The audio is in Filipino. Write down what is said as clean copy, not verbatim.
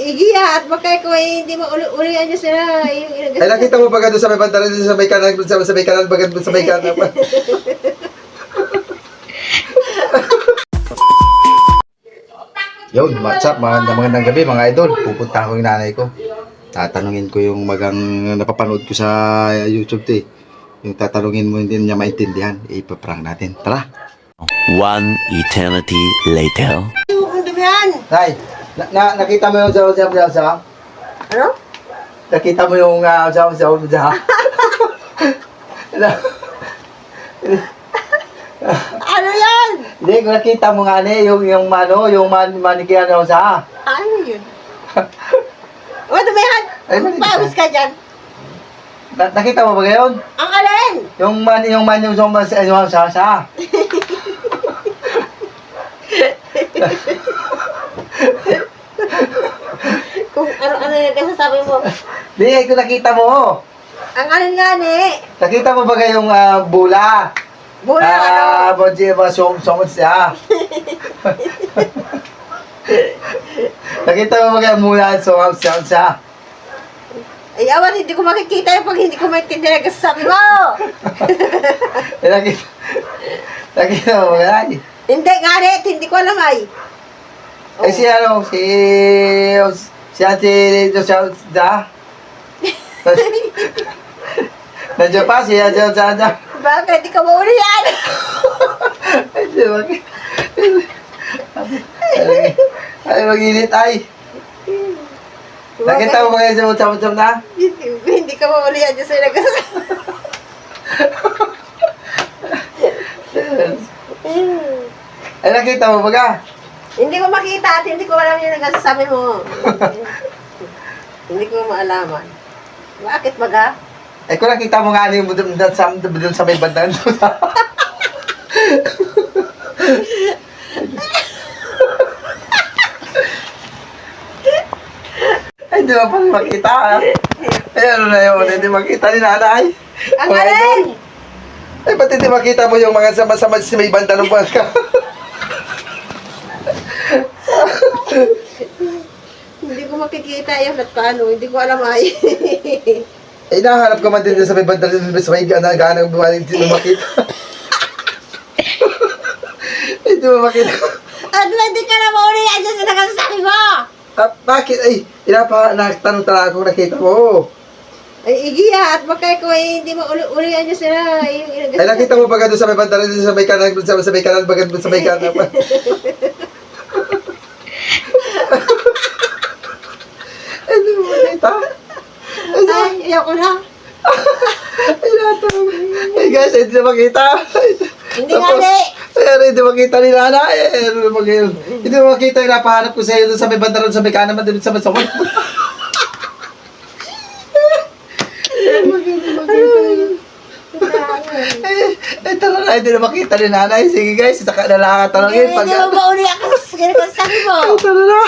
igiya at baka ko hindi mauli-ulian niyo sila. Ay, nakita mo ba doon sa may banda, doon sa may kanan, sa may kanan, baga doon sa may kanan pa. Yun, what's up, magandang gabi mga idol. Pupunta ako yung nanay ko. Tatanungin ko yung magang napapanood ko sa YouTube to eh. Yung tatanungin mo hindi niya maintindihan, ipaprank natin. Tara! One eternity later. Ang dumihan. Nay, nakita mo yung sa Ano? nakita mo yung sa Ano yan? Hindi, kung nakita mo nga yung manikian ako sa. Ano yun? O, dumihan. Ay, maliit Pawis ka dyan. Nakita mo ba ngayon? Ang alin? Yung sa. Kung ano yung kasasabi mo. Hindi, kung nakita mo. Ang alin nga ni? Nakita mo ba yung bula? Bula ano? Bonji ba sumot siya? Nakita mo ba yung mula sumot siya? Ay, awan, hindi ko makikita yung pag hindi ko maintindihan ang kasasabi mo. Nakita mo ba yan? Hindi nga ni, hindi ko alam ay. Eh si Ate Josa. Nandiyan pa si Ate Josa. Bakit? Hindi ka mauli yan. Ay, bakit? Ay, mag-init ay. Nakita mo ba kayo sa mutsam na? Hindi ka mauli yan. Diyos ay nagkasasabi. Ay, nakita mo ba ka? Hindi ko makita at hindi ko alam yung nagsasabi mo. Hindi ko maalaman. Bakit baga? Eh, kung nakita mo nga yung doon sa may bandang doon. Ay, di ba pala makita ha? Ay, ano na yun? Hindi makita ni nanay. Ang alin! Ay, ba't hindi makita mo yung mga sama-sama sa may banda ng bangka? Hindi ko makikita yun at paano. Hindi ko alam ay. Eh, nahanap ka man din sa may banda sa may ganang bumaling hindi mo makita. Hindi mo makita. At hindi ka na mauli yan dyan sa nagsasabi mo! At bakit? Ay, nagtanong talaga kung nakita mo. Ay, igiya at baka ko hindi mauli-ulian niyo sila. Ay, nakita mo ba doon sa may banda doon sa may kanan, sa may kanan, baga doon sa may kanan pa. Ay, hindi mo makita. Ay, ayoko na. Ay, natanong. Ay, guys, hindi na makita. Hindi nga ni. Ay, hindi makita ni Nana. Hindi mo makita yung napahanap ko sa'yo doon sa may banda doon sa may kanan, doon sa may sumot. Ay, tara na, hindi na makita ni Nanay. Sige guys, saka na lang tanongin. Hindi mo mauli ako sa sabi mo. Ay, tara na.